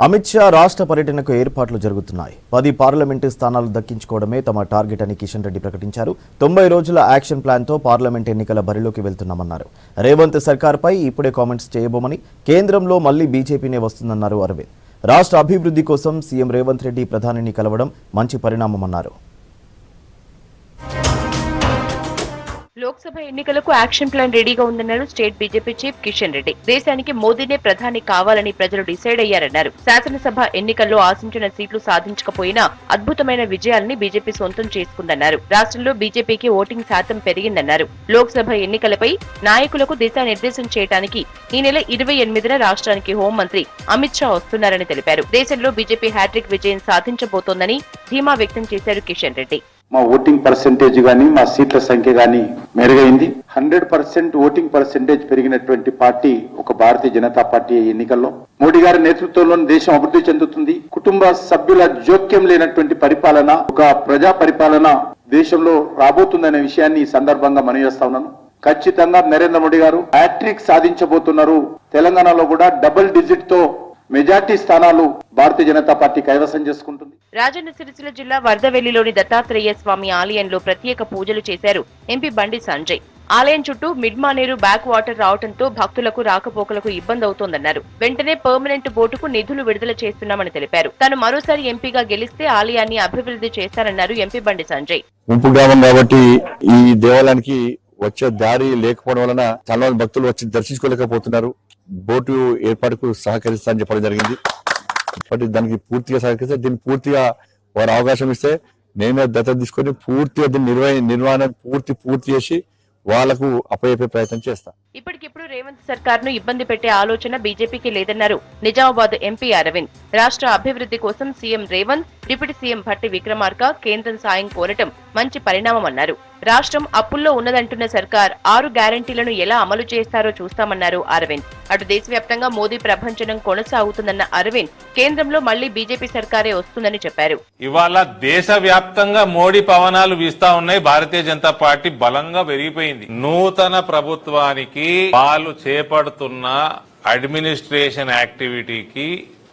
అమిత్ షా రాష్ట్ర పర్యటనకు ఏర్పాట్లు జరుగుతున్నాయి. 10 పార్లమెంటు స్థానాలు దక్కించుకోవడమే తమ టార్గెట్ అని కిషన్ రెడ్డి ప్రకటించారు. 90 రోజుల యాక్షన్ ప్లాన్తో పార్లమెంట్ ఎన్నికల బరిలోకి వెళ్తున్నామన్నారు. రేవంత్ సర్కార్పై ఇప్పుడే కామెంట్స్ చేయబోమని, కేంద్రంలో మళ్లీ బీజేపీనే వస్తుందన్నారు అరవింద్. రాష్ట్ర అభివృద్ధి కోసం సీఎం రేవంత్ రెడ్డి ప్రధానిని కలవడం మంచి పరిణామమన్నారు. లోక్సభ ఎన్నికలకు యాక్షన్ ప్లాన్ రెడీగా ఉందన్నారు state BJP chief Kishan Reddy. దేశానికి మోదీనే ప్రధాని కావాలని ప్రజలు డిసైడ్ అయ్యారన్నారు. శాసనసభ ఎన్నికల్లో ఆశించిన సీట్లు సాధించకపోయినా అద్భుతమైన విజయాలని బీజేపీ సొంతం చేసుకుందన్నారు. రాష్ట్రంలో బీజేపీకి ఓటింగ్ శాతం పెరిగిందన్నారు. లోక్సభ ఎన్నికలపై నాయకులకు దిశానిర్దేశం చేయడానికి ఈ నెల 28న రాష్ట్రానికి హోంమంత్రి అమిత్ షా వస్తున్నారని తెలిపారు. దేశంలో బీజేపీ హ్యాట్రిక్ విజయం సాధించబోతోందని ధీమా వ్యక్తం చేశారు కిషన్ రెడ్డి. మా ఓటింగ్ పర్సెంటేజ్ గానీ మా సీట్ల సంఖ్య గానీ మెరుగైంది. 100% ఓటింగ్ పర్సెంటేజ్ పెరిగినటువంటి పార్టీ ఒక భారతీయ జనతా పార్టీ. ఎన్నికల్లో మోడీ గారి నేతృత్వంలోని దేశం అభివృద్ధి చెందుతుంది. కుటుంబ సభ్యుల జోక్యం లేనటువంటి పరిపాలన, ఒక ప్రజా పరిపాలన దేశంలో రాబోతుందనే విషయాన్ని ఈ సందర్భంగా మనవి చేస్తా ఉన్నాను. ఖచ్చితంగా నరేంద్ర మోడీ గారు హ్యాట్రిక్ సాధించబోతున్నారు. తెలంగాణలో కూడా డబుల్ డిజిట్ తో మెజార్టీ స్థానాలు భారతీయ జనతా పార్టీ కైవసం చేసుకుంటుంది. రాజన్న సిరిసిల్ల జిల్లా వరదవెల్లిలోని దత్తాత్రేయ స్వామి ఆలయంలో ప్రత్యేక పూజలు చేశారు ఎంపీ బండి సంజయ్. ఆలయం చుట్టూ మిడ్ మానేరు బ్యాక్ వాటర్ రావడంతో భక్తులకు రాకపోకలకు ఇబ్బంది అవుతోందన్నారు. వెంటనే పర్మనెంట్ బోటుకు నిధులు విడుదల చేస్తున్నామని తెలిపారు. తాను మరోసారి ఎంపీగా గెలిస్తే ఆలయాన్ని అభివృద్ధి చేస్తారన్నారు ఎంపీ బండి సంజయ్. ముంపు గ్రామం కాబట్టి ఈ దేవాలయానికి వచ్చే దారి లేకపోవడం వలన చాలా భక్తులు వచ్చి దర్శించుకోలేకపోతున్నారు. బోటు ఏర్పాటుకు సహకరిస్తారని చెప్పడం జరిగింది. బట్ దానికి పూర్తిగా సహకరిస్తే దీన్ని పూర్తిగా వారు అవకాశం ఇస్తే నేను దత్తత తీసుకొని పూర్తిగా దీన్ని నిర్వహణ పూర్తి చేసి వాళ్లకు అప్పయ్యే ప్రయత్నం చేస్తా. ఇప్పటికిప్పుడు రేవంత్ సర్కార్ ను ఇబ్బంది పెట్టే ఆలోచన బీజేపీకి లేదన్నారు నిజామాబాద్ ఎంపీ అరవింద్. రాష్ట్ర అభివృద్ధి కోసం CM Revanth, deputy CM Bhatti Vikramarka కేంద్రం సాయం కోరటం మంచి పరిణామమన్నారు. రాష్ట్రం అప్పుల్లో ఉన్నదంటున్న సర్కార్ 6 గ్యారంటీలను ఎలా అమలు చేస్తారో చూస్తామన్నారు అరవింద్. అటు దేశవ్యాప్తంగా మోదీ ప్రభంజనం కొనసాగుతుందన్న అరవింద్, కేంద్రంలో మళ్లీ బీజేపీ సర్కారే వస్తుందని చెప్పారు. ఇవాళ దేశవ్యాప్తంగా మోడీ పవనాలు వీస్తా ఉన్నాయి. భారతీయ జనతా పార్టీ బలంగా పెరిగిపోయింది. నూతన ప్రభుత్వానికి వాళ్ళు చేపడుతున్న అడ్మినిస్ట్రేషన్ యాక్టివిటీకి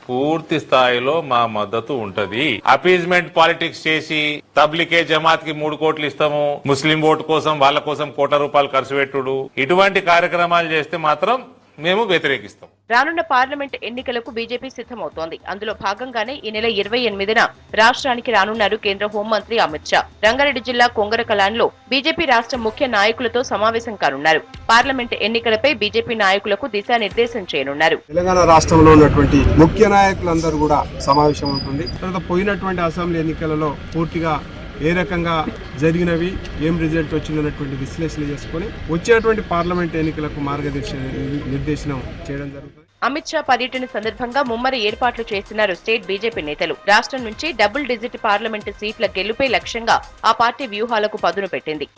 పూర్తి స్థాయిలో మా మద్దతు ఉంటది. అపీజ్మెంట్ పాలిటిక్స్ చేసి తబ్లికే జమాత్ కి 3 కోట్లు ఇస్తాము, ముస్లిం ఓటు కోసం వాళ్ళ కోసం ₹1 కోటి ఖర్చు పెట్టుడు, ఇటువంటి కార్యక్రమాలు చేస్తే మాత్రం మేము వ్యతిరేకిస్తాం. రానున్న పార్లమెంట్ ఎన్నికలకు బీజేపీ సిద్ధమవుతోంది. అందులో భాగంగానే ఈ నెల 28న రాష్ట్రానికి రానున్నారు కేంద్ర హోంమంత్రి అమిత్ షా. రంగారెడ్డి జిల్లా కొంగరకలాన్లో బీజేపీ రాష్ట్ర ముఖ్య నాయకులతో సమావేశం కానున్నారు. పార్లమెంట్ ఎన్నికలపై బీజేపీ నాయకులకు దిశానిర్దేశం చేయనున్నారు. తెలంగాణ రాష్ట్రంలో ఉన్నటువంటి ముఖ్య నాయకులందరూ కూడా సమావేశం ఉంటుంది. తర్వాత పోయినటువంటి అసెంబ్లీ ఎన్నికలలో పూర్తిగా ఏ రకంగా జరిగినవి, ఏం రిజల్ట్ వచ్చిందన్నటువంటి విశ్లేషణ చేసుకుని వచ్చేటువంటి పార్లమెంట్ ఎన్నికలకు నిర్దేశనం చేయడం జరుగుతుంది. అమిత్ షా పర్యటన సందర్భంగా ముమ్మర ఏర్పాట్లు చేస్తున్నారు స్టేట్ బీజేపీ నేతలు. రాష్ట్రం నుంచి డబుల్ డిజిట్ పార్లమెంటు సీట్ల గెలుపే లక్ష్యంగా ఆ పార్టీ వ్యూహాలకు పదును పెట్టింది.